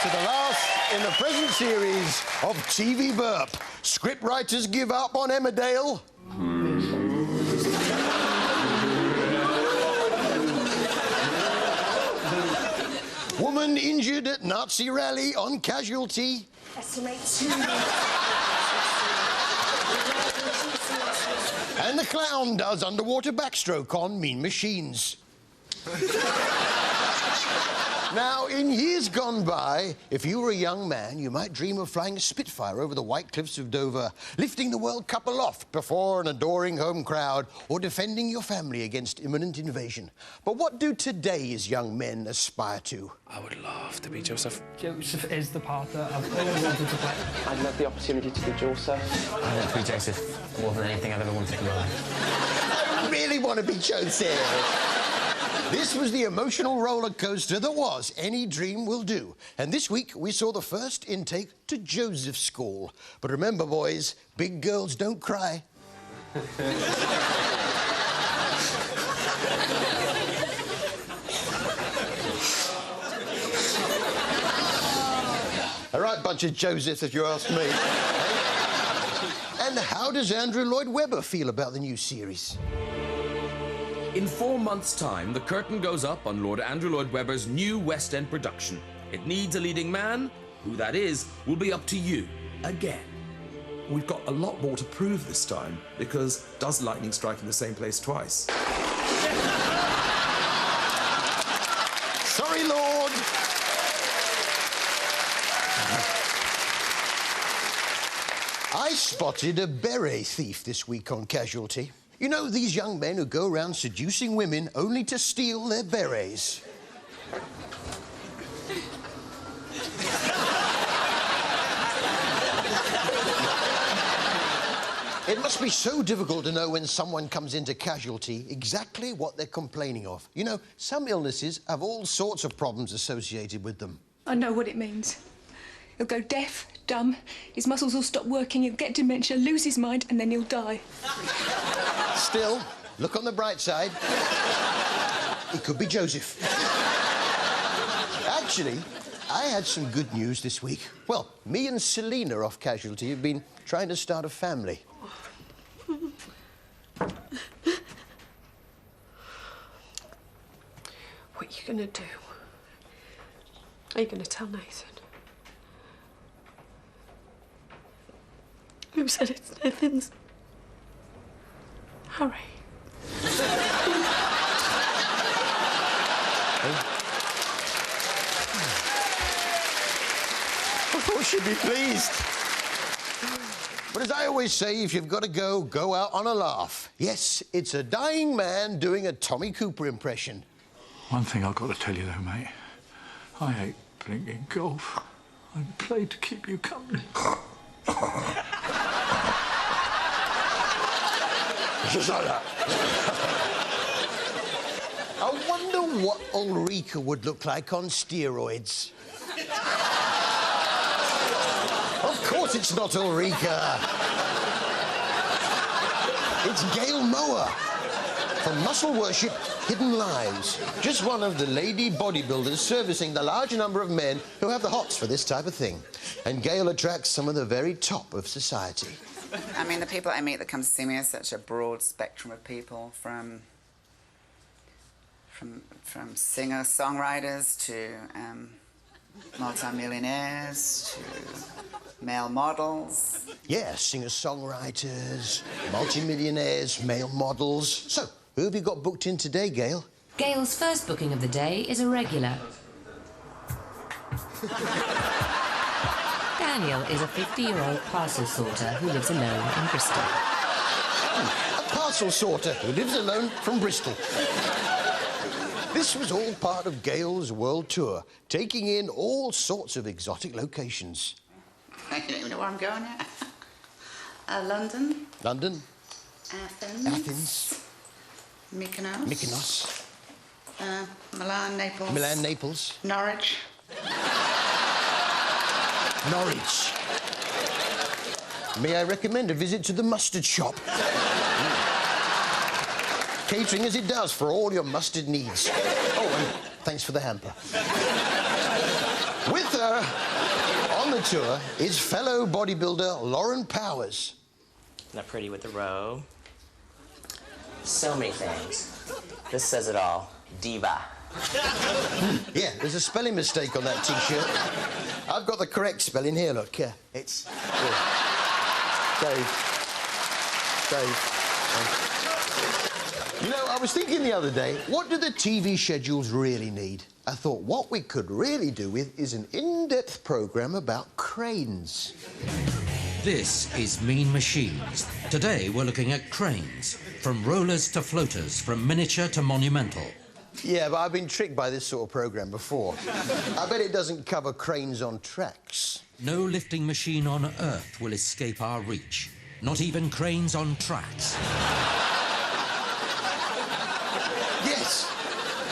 to the last in the present series of TV Burp. Scriptwriters give up on Emmerdale. Woman injured at Nazi rally on casualty. Estimate 2. And the clown does underwater backstroke on Mean Machines. Now, in years gone by, if you were a young man, you might dream of flying a Spitfire over the white cliffs of Dover, lifting the World Cup aloft before an adoring home crowd, or defending your family against imminent invasion. But what do today's young men aspire to? I would love to be Joseph. Joseph is the part that I've always wanted to play. I'd love the opportunity to be Joseph. I want to be Joseph more than anything I've ever wanted in my life. I really want to be Joseph. This was the emotional roller coaster that was Any Dream Will Do. And this week, we saw the first intake to Joseph School. But remember, boys, big girls don't cry. All right, bunch of Josephs, if you ask me. And how does Andrew Lloyd Webber feel about the new series? In 4 months' time, the curtain goes up on Lord Andrew Lloyd Webber's new West End production. It needs a leading man. Who that is will be up to you again. We've got a lot more to prove this time, because does lightning strike in the same place twice? Sorry, Lord. I spotted a beret thief this week on Casualty. You know, these young men who go around seducing women only to steal their berets. It must be so difficult to know when someone comes into Casualty exactly what they're complaining of. You know, some illnesses have all sorts of problems associated with them. I know what it means. He'll go deaf, dumb, his muscles will stop working, he'll get dementia, lose his mind, and then he'll die. Still, look on the bright side. It could be Joseph. Actually, I had some good news this week. Well, me and Selena off Casualty have been trying to start a family. What are you going to do? Are you going to tell Nathan? Who said it's Nathan's? Harry. Of course you'd be pleased. But as I always say, if you've got to go, go out on a laugh. Yes, it's a dying man doing a Tommy Cooper impression. One thing I've got to tell you, though, mate. I hate playing golf. I played to keep you company. Just like that. I wonder what Ulrika would look like on steroids. Of course it's not Ulrika. It's Gail Mower from Muscle Worship, Hidden Lives. Just one of the lady bodybuilders servicing the large number of men who have the hots for this type of thing. And Gail attracts some of the very top of society. I mean, the people I meet that come to see me are such a broad spectrum of people, from singer-songwriters to multi-millionaires to male models. Yeah, singer-songwriters, multi-millionaires, male models. So, who have you got booked in today, Gail? Gail's first booking of the day is a regular. Daniel is a 50-year-old parcel sorter who lives alone in Bristol. A parcel sorter who lives alone from Bristol. This was all part of Gail's world tour, taking in all sorts of exotic locations. I don't even know where I'm going at. London. London. Athens. Athens. Mykonos. Mykonos. Milan, Naples. Milan, Naples. Norwich. Norwich. May I recommend a visit to the mustard shop? Catering as it does for all your mustard needs. Oh, and thanks for the hamper. With her on the tour is fellow bodybuilder Lauren Powers. Isn't that pretty with the row? So many things. This says it all. Diva. Yeah, there's a spelling mistake on that T-shirt. I've got the correct spelling here, look. It's... Dave. You know, I was thinking the other day, what do the TV schedules really need? I thought what we could really do with is an in-depth programme about cranes. This is Mean Machines. Today we're looking at cranes, from rollers to floaters, from miniature to monumental. Yeah, but I've been tricked by this sort of programme before. I bet it doesn't cover cranes on tracks. No lifting machine on Earth will escape our reach. Not even cranes on tracks. Yes,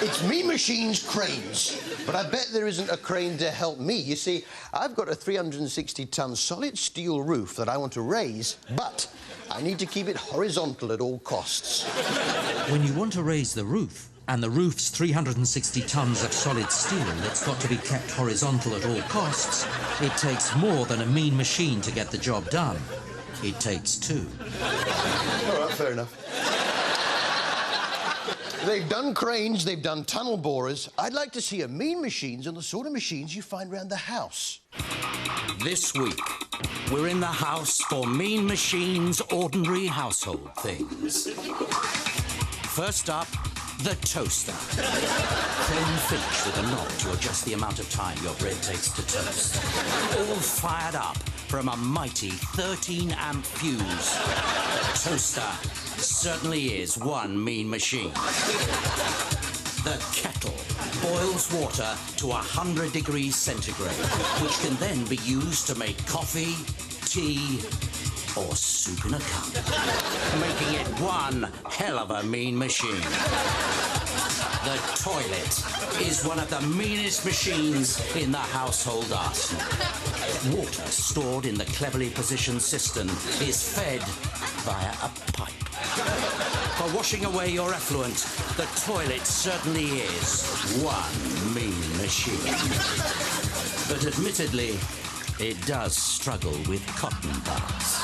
it's Mean Machines Cranes. But I bet there isn't a crane to help me. You see, I've got a 360-ton solid steel roof that I want to raise, but I need to keep it horizontal at all costs. When you want to raise the roof, and the roof's 360 tons of solid steel that's got to be kept horizontal at all costs, it takes more than a mean machine to get the job done. It takes two. All right, fair enough. They've done cranes, they've done tunnel borers. I'd like to see a Mean Machines on the sort of machines you find around the house. This week, we're in the house for Mean Machines' ordinary household things. First up, the toaster. Chrome finish with a knob to adjust the amount of time your bread takes to toast. All fired up from a mighty 13-amp fuse. The toaster certainly is one mean machine. The kettle boils water to 100 degrees centigrade, which can then be used to make coffee, tea, or soup in a cup, making it one hell of a mean machine. The toilet is one of the meanest machines in the household arsenal. Water stored in the cleverly positioned cistern is fed via a pipe. For washing away your effluent, the toilet certainly is one mean machine. But admittedly, it does struggle with cotton buds.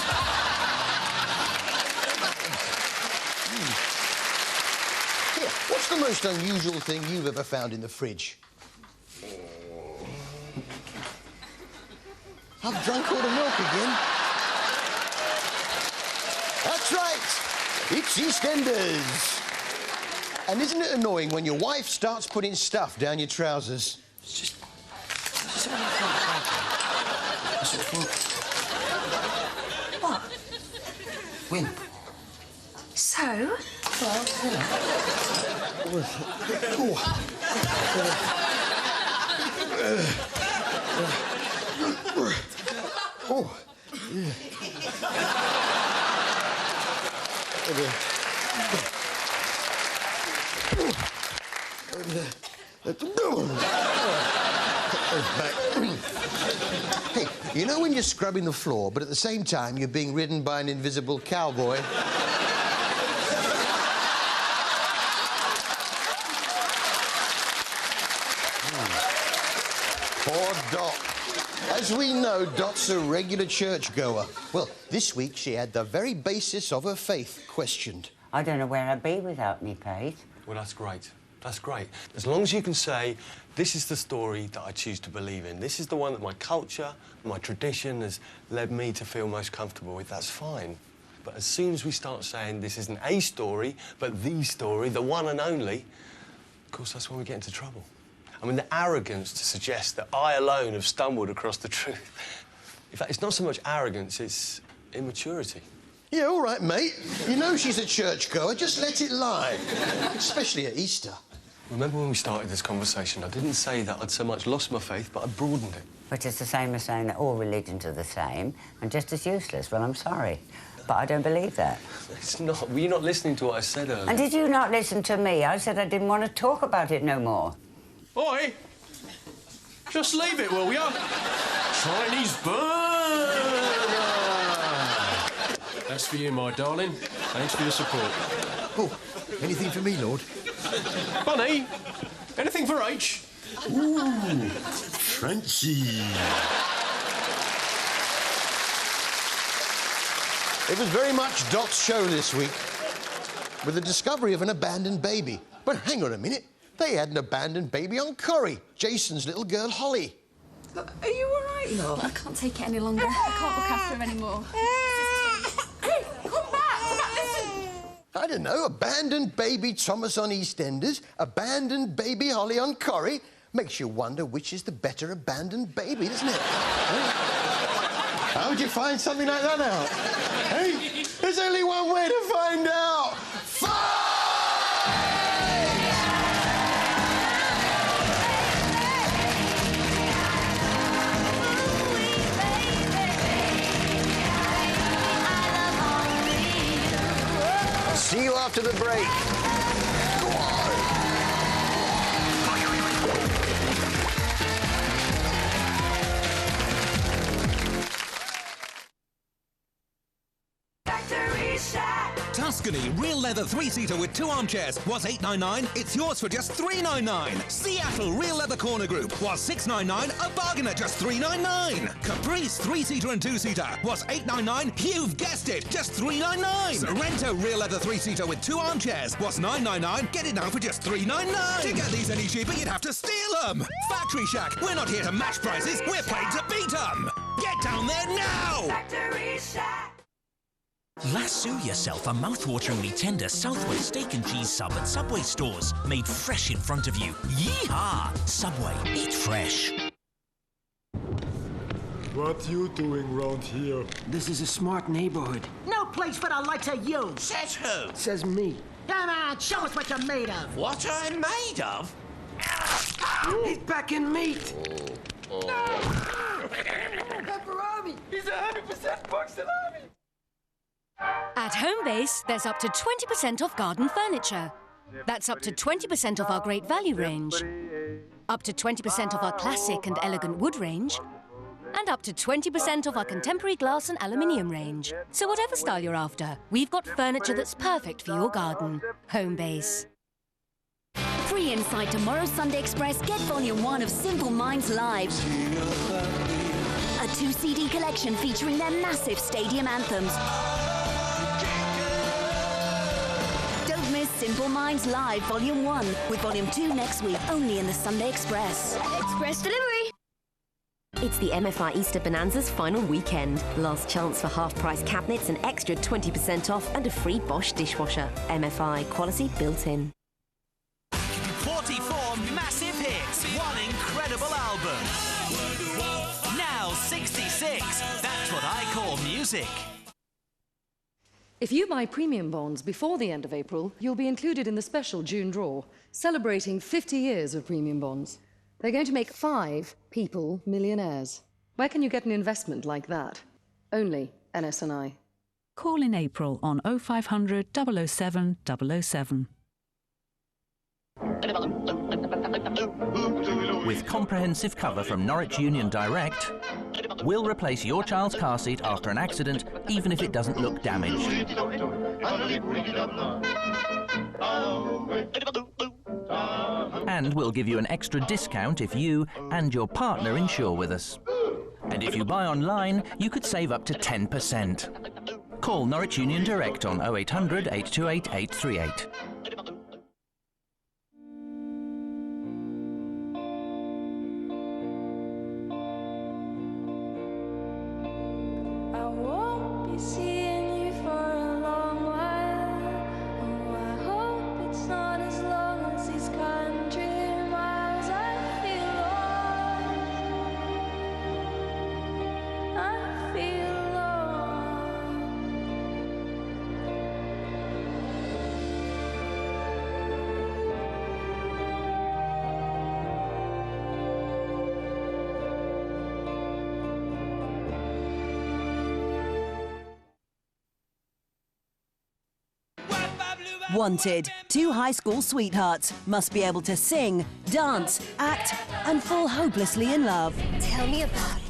Here, what's the most unusual thing you've ever found in the fridge? I've drunk all the milk again. That's right. It's EastEnders. And isn't it annoying when your wife starts putting stuff down your trousers? It's just... What? Win. So? Oh, yeah. Hey, you know when you're scrubbing the floor, but at the same time you're being ridden by an invisible cowboy? Poor Dot. As we know, Dot's a regular churchgoer. Well, this week she had the very basis of her faith questioned. I don't know where I'd be without me faith. Well, that's great. That's great. As long as you can say, this is the story that I choose to believe in. This is the one that my culture, my tradition has led me to feel most comfortable with. That's fine. But as soon as we start saying this isn't a story, but the story, the one and only, of course, that's when we get into trouble. I mean, the arrogance to suggest that I alone have stumbled across the truth. In fact, it's not so much arrogance, it's immaturity. Yeah, all right, mate. You know she's a churchgoer. Just let it lie. Especially at Easter. Remember when we started this conversation, I didn't say that I'd so much lost my faith, but I broadened it. Which is the same as saying that all religions are the same and just as useless. Well, I'm sorry, but I don't believe that. It's not. Were you not listening to what I said earlier? And did you not listen to me? I said I didn't want to talk about it no more. Oi! Just leave it, will ya? Chinese burger! That's for you, my darling. Thanks for your support. Oh, anything for me, Lord? Bunny, anything for H? Ooh, crunchy. It was very much Dot's show this week, with the discovery of an abandoned baby. But hang on a minute, they had an abandoned baby on Corrie, Jason's little girl Holly. Are you all right, love? I can't take it any longer. I can't look after her anymore. Hey, come back, listen. I don't know, abandoned baby Thomas on EastEnders, abandoned baby Holly on Corrie. Makes you wonder which is the better abandoned baby, doesn't it? How would you find something like that out? Hey, there's only one way to find out. See you after the break. Go on. Tuscany real leather 3-seater with 2 armchairs was $8.99. It's yours for just $3.99. Seattle real leather corner group was $6.99. A bargain at just $3.99. Caprice 3-seater and 2-seater was $8.99. You've guessed it, just $3.99. Sorrento real leather 3-seater with 2 armchairs was $9.99. Get it now for just $3.99. To get these any cheaper, you'd have to steal them. Factory Shack. We're not here to match prices. We're paid to beat them. Get down there now. Factory Shack. Lasso yourself a mouth-wateringly tender Southwest steak and cheese sub at Subway stores. Made fresh in front of you. Yeehaw! Subway, eat fresh. What you doing round here? This is a smart neighborhood. No place for the likes of you. Says who? Says me. Come on, show us what you're made of. What I'm made of? He's packing meat. Pepperoni! He's 100% boxed salami! At Homebase, there's up to 20% off garden furniture. That's up to 20% off our great value range, up to 20% off our classic and elegant wood range, and up to 20% off our contemporary glass and aluminium range. So whatever style you're after, we've got furniture that's perfect for your garden. Homebase. Free inside tomorrow's Sunday Express, get Volume 1 of Simple Minds Live. A 2-CD collection featuring their massive stadium anthems. Don't miss Simple Minds Live Volume 1 with Volume 2 next week, only in the Sunday Express. Express delivery! It's the MFI Easter Bonanza's final weekend. Last chance for half-price cabinets, an extra 20% off and a free Bosch dishwasher. MFI, quality built in. 44 massive hits, one incredible album. Now 66, that's what I call music. If you buy premium bonds before the end of April, you'll be included in the special June draw, celebrating 50 years of premium bonds. They're going to make 5 people millionaires. Where can you get an investment like that? Only NS&I. Call in April on 0500 007 007. With comprehensive cover from Norwich Union Direct, we'll replace your child's car seat after an accident, even if it doesn't look damaged. And we'll give you an extra discount if you and your partner insure with us. And if you buy online, you could save up to 10%. Call Norwich Union Direct on 0800 828 838. Wanted. 2 high school sweethearts must be able to sing, dance, act, and fall hopelessly in love. Tell me about it.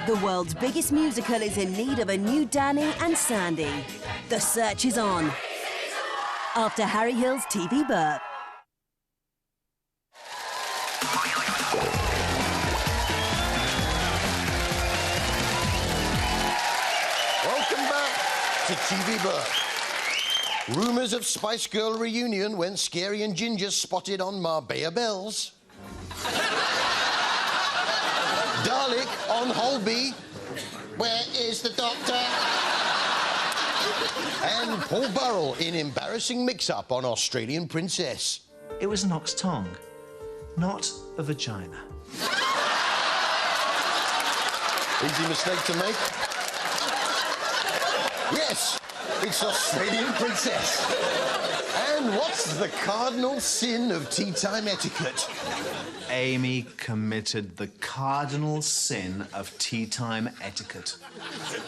The world's biggest musical is in need of a new Danny and Sandy. The search is on. After Harry Hill's TV burp. to TV Burke. Rumours of Spice Girl reunion when Scary and Ginger spotted on Marbella Bells. Dalek on Holby. Where is the doctor? And Paul Burrell in embarrassing mix-up on Australian Princess. It was an ox tongue, not a vagina. Easy mistake to make. Yes, it's Australian Princess. And what's the cardinal sin of tea time etiquette? Amy committed the cardinal sin of tea time etiquette.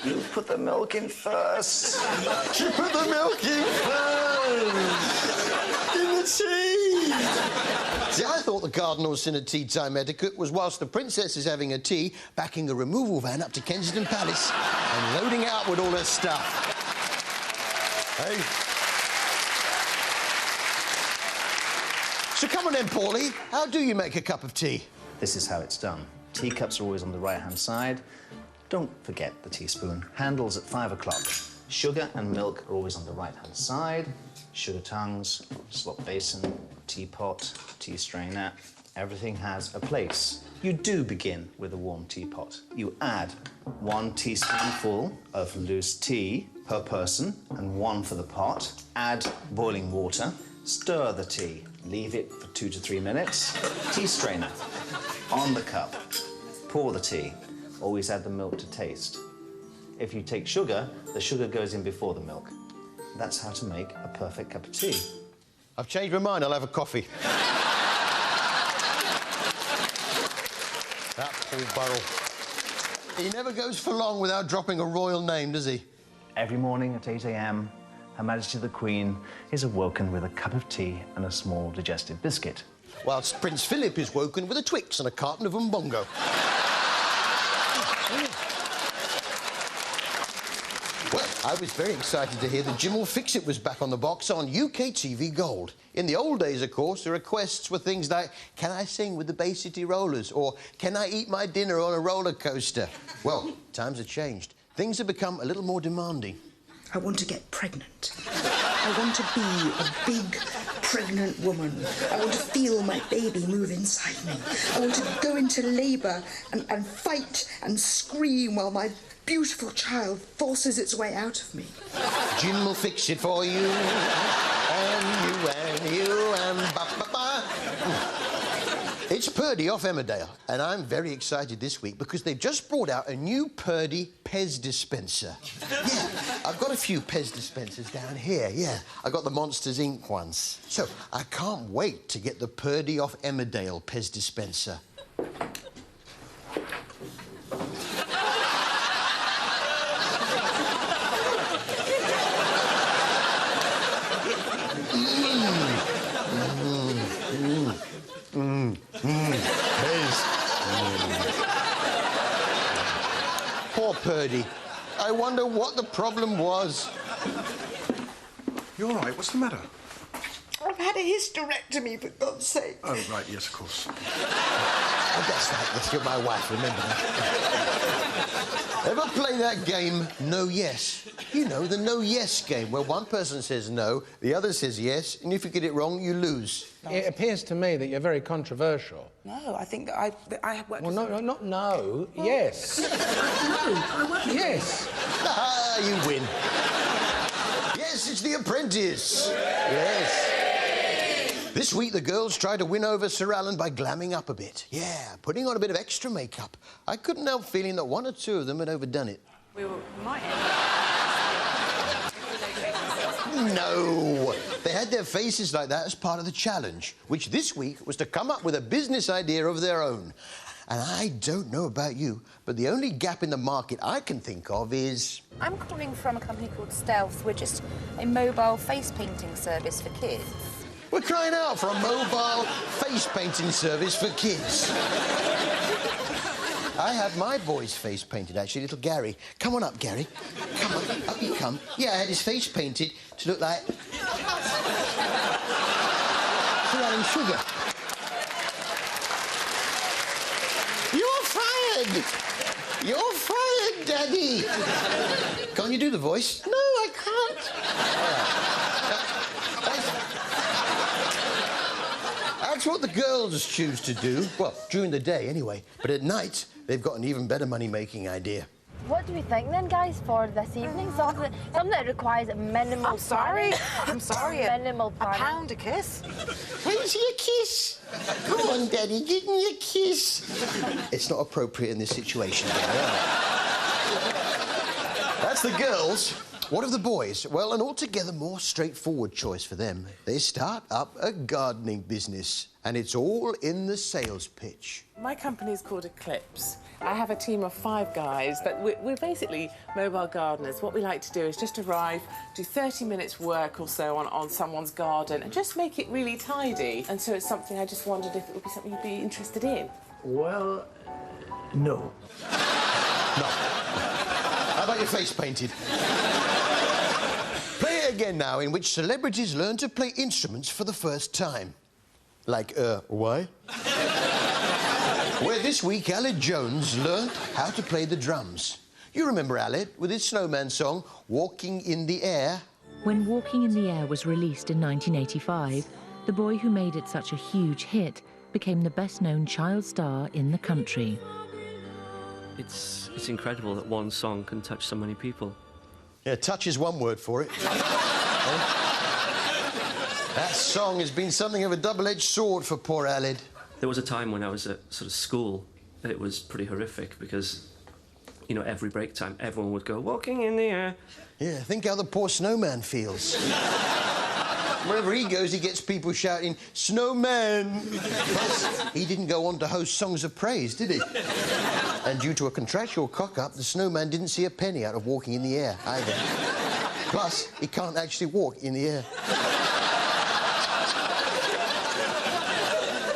You put the milk in first. She put the milk in first. In the tea. See, I thought the cardinal sin of tea time etiquette was whilst the princess is having a tea, backing a removal van up to Kensington Palace and loading out with all her stuff. Hey. So come on then, Paulie. How do you make a cup of tea? This is how it's done. Teacups are always on the right-hand side. Don't forget the teaspoon. Handles at 5 o'clock. Sugar and milk are always on the right-hand side. Sugar tongues, slop basin, teapot, tea strainer. Everything has a place. You do begin with a warm teapot. You add 1 teaspoonful of loose tea per person and 1 for the pot. Add boiling water. Stir the tea. Leave it for 2 to 3 minutes. Tea strainer on the cup. Pour the tea. Always add the milk to taste. If you take sugar, the sugar goes in before the milk. That's how to make a perfect cup of tea. I've changed my mind. I'll have a coffee. That Paul Burrell. He never goes for long without dropping a royal name, does he? Every morning at 8 a.m, Her Majesty the Queen is awoken with a cup of tea and a small digestive biscuit. Whilst Prince Philip is woken with a Twix and a carton of Umbongo. Well, I was very excited to hear that Jim Will Fix It was back on the box on UK TV Gold. In the old days, of course, the requests were things like, can I sing with the Bay City Rollers? Or, can I eat my dinner on a roller coaster? Well, times have changed. Things have become a little more demanding. I want to get pregnant. I want to be a big, pregnant woman. I want to feel my baby move inside me. I want to go into labour and fight and scream while my beautiful child forces its way out of me. Jim will fix it for you. And ba-ba-ba. It's Purdy off Emmerdale, and I'm very excited this week because they've just brought out a new Purdy Pez dispenser. Yeah, I've got a few Pez dispensers down here, yeah. I got the Monsters Inc. ones. So I can't wait to get the Purdy off Emmerdale Pez dispenser. Poor Purdy. I wonder what the problem was. You all right? What's the matter? I've had a hysterectomy, for God's sake. Oh, right, yes, of course. Oh, that's right. Yes, you're my wife, remember that. Ever play that game, No Yes? You know, the No Yes game, where one person says no, the other says yes, and if you get it wrong, you lose. It appears to me that you're very controversial. No, I think that I have worked... Well, not no. Well, yes. No, I worked... Yes. Ah, you win. Yes, it's The Apprentice. Yes. This week, the girls tried to win over Sir Alan by glamming up a bit. Yeah, putting on a bit of extra makeup. I couldn't help feeling that one or two of them had overdone it. We might No! They had their faces like that as part of the challenge, which this week was to come up with a business idea of their own. And I don't know about you, but the only gap in the market I can think of is... I'm calling from a company called Stealth. We're just a mobile face painting service for kids. We're crying out for a mobile face painting service for kids. I had my boy's face painted, actually, little Gary. Come on up, Gary. Come on, up you come. Yeah, I had his face painted to look like... Sir Alan Sugar. You're fired! You're fired, Daddy! Can't you do the voice? No, I That's what the girls choose to do. Well, during the day, anyway. But at night, they've got an even better money-making idea. What do we think then, guys, for this evening? Something that requires minimal I'm sorry. planning. I'm sorry. Minimal planning. A pound a kiss? Fancy a kiss? Come on, Daddy, give me a kiss. It's not appropriate in this situation. That's the girls. What of the boys? Well, an altogether more straightforward choice for them. They start up a gardening business, and it's all in the sales pitch. My company's called Eclipse. I have a team of 5 guys, but we're basically mobile gardeners. What we like to do is just arrive, do 30 minutes work or so on someone's garden and just make it really tidy. And so it's something I just wondered if it would be something you'd be interested in. Well, no. No. How about your face painted? Play it again now, in which celebrities learn to play instruments for the first time. Like, why? Where this week, Aled Jones learnt how to play the drums. You remember Aled with his Snowman song, Walking in the Air? When Walking in the Air was released in 1985, the boy who made it such a huge hit became the best-known child star in the country. It's incredible that one song can touch so many people. Yeah, touch is one word for it. That song has been something of a double-edged sword for poor Aled. There was a time when I was at sort of school, it was pretty horrific because, you know, every break time, everyone would go, walking in the air. Yeah, think how the poor Snowman feels. Wherever he goes, he gets people shouting, Snowman! Plus, he didn't go on to host Songs of Praise, did he? And due to a contractual cock-up, the Snowman didn't see a penny out of Walking in the Air, either. Plus, he can't actually walk in the air.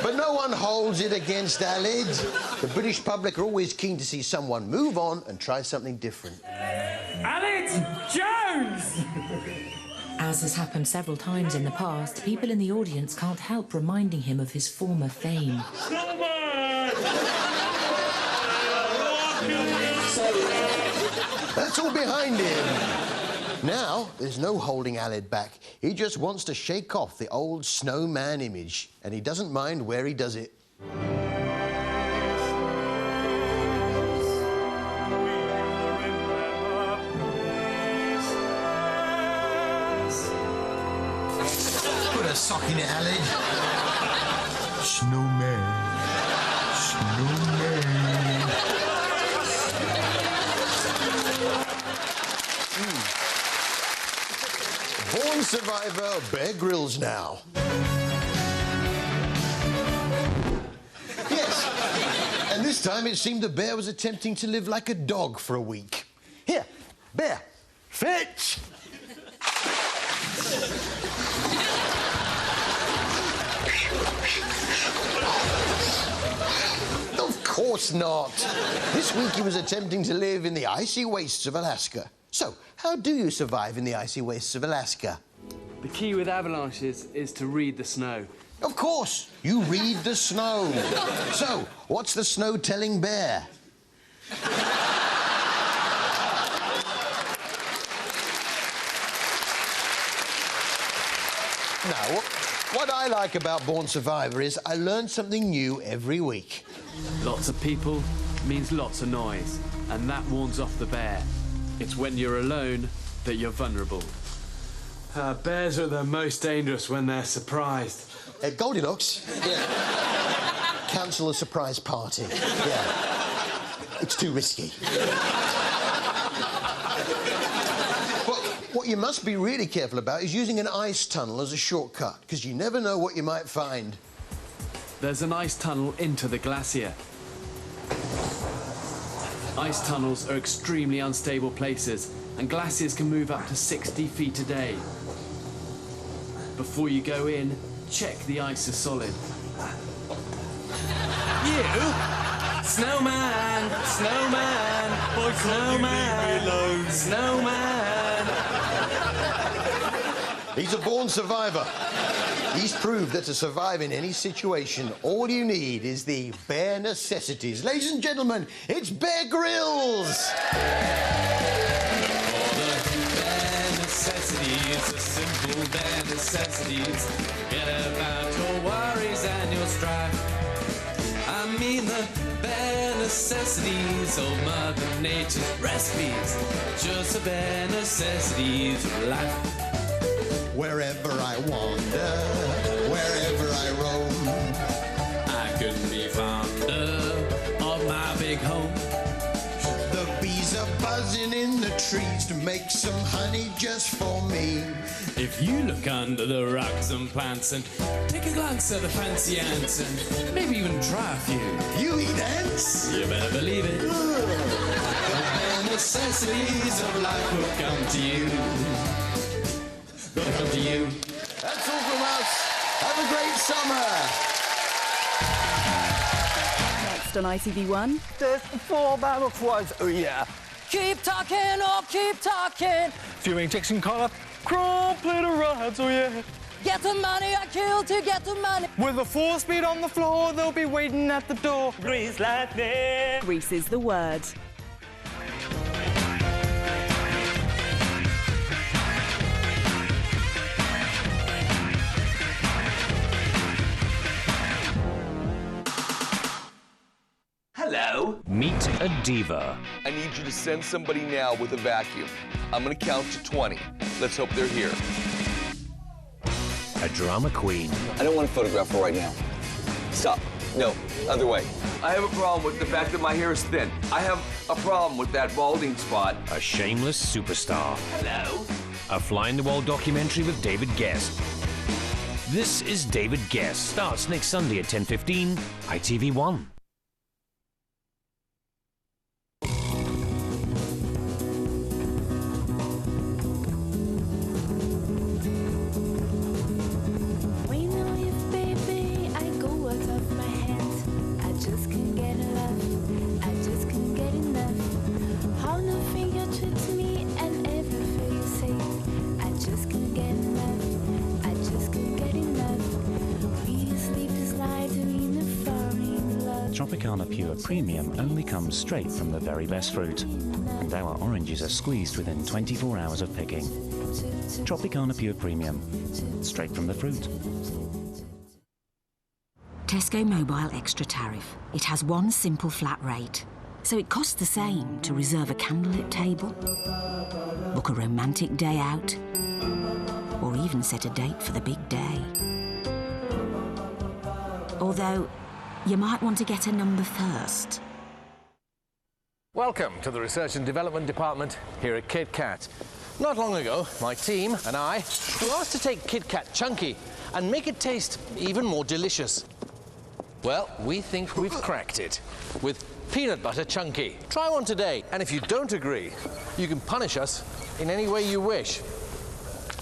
But no one holds it against Aled. The British public are always keen to see someone move on and try something different. Aled Jones! As has happened several times in the past, people in the audience can't help reminding him of his former fame. That's all behind him. Now, there's no holding Aled back. He just wants to shake off the old Snowman image, and he doesn't mind where he does it. Put a sock in it, Aled. Snowman. Snowman. Born survivor Bear Grylls now. Yes, and this time it seemed the bear was attempting to live like a dog for a week. Here, Bear, fetch! Of course not. This week he was attempting to live in the icy wastes of Alaska. So, how do you survive in the icy wastes of Alaska? The key with avalanches is to read the snow. Of course, you read the snow. So, what's the snow telling Bear? Now, what I like about Born Survivor is I learn something new every week. Lots of people means lots of noise, and that warns off the bear. It's when you're alone that you're vulnerable. Bears are the most dangerous when they're surprised. Goldilocks? Yeah. Cancel a surprise party. Yeah. It's too risky. What you must be really careful about is using an ice tunnel as a shortcut, because you never know what you might find. There's an ice tunnel into the glacier. Ice tunnels are extremely unstable places, and glaciers can move up to 60 feet a day. Before you go in, check the ice is solid. You? Snowman! Snowman! Snowman! Snowman! He's a born survivor. He's proved that to survive in any situation, all you need is the bare necessities. Ladies and gentlemen, it's Bear Grylls! Necessities, the simple bare necessities. Forget about your worries and your strife. I mean the bare necessities of Mother Nature's recipes, just the bare necessities of life. Wherever I wander, wherever I roam, I couldn't be fonder of my big home. The bees are buzzing in the trees to make some honey just for me. If you look under the rocks and plants and take a glance at the fancy ants and maybe even try a few. You eat ants? You better believe it. The necessities of life will come to you. Gonna come to you. That's all from us. Have a great summer. Next on ITV1. There's 4 Bama quads, oh yeah. Keep talking, oh, keep talking. Viewing ticks and collar, crawl, play the rides, oh yeah. Get the money, I kill to get the money. With a 4-speed on the floor, they'll be waiting at the door. Grease lightning. Grease is the word. Hello. Meet a diva. I need you to send somebody now with a vacuum. I'm gonna count to 20. Let's hope they're here. A drama queen. I don't want to photograph her right now. Stop. No, other way. I have a problem with the fact that my hair is thin. I have a problem with that balding spot. A shameless superstar. Hello. A fly-in-the-wall documentary with David Guest. This is David Guest. Starts next Sunday at 10:15, ITV1. Tropicana Pure Premium only comes straight from the very best fruit, and our oranges are squeezed within 24 hours of picking. Tropicana Pure Premium, straight from the fruit. Tesco Mobile Extra Tariff. It has one simple flat rate, so it costs the same to reserve a candlelit table, book a romantic day out, or even set a date for the big day. Although, you might want to get a number first. Welcome to the Research and Development Department here at Kit Kat. Not long ago, my team and I were asked to take Kit Kat Chunky and make it taste even more delicious. Well, we think we've cracked it with Peanut Butter Chunky. Try one today, and if you don't agree, you can punish us in any way you wish.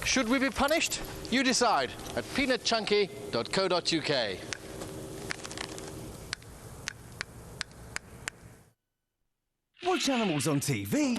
Should we be punished? You decide at peanutchunky.co.uk. Watch animals on TV.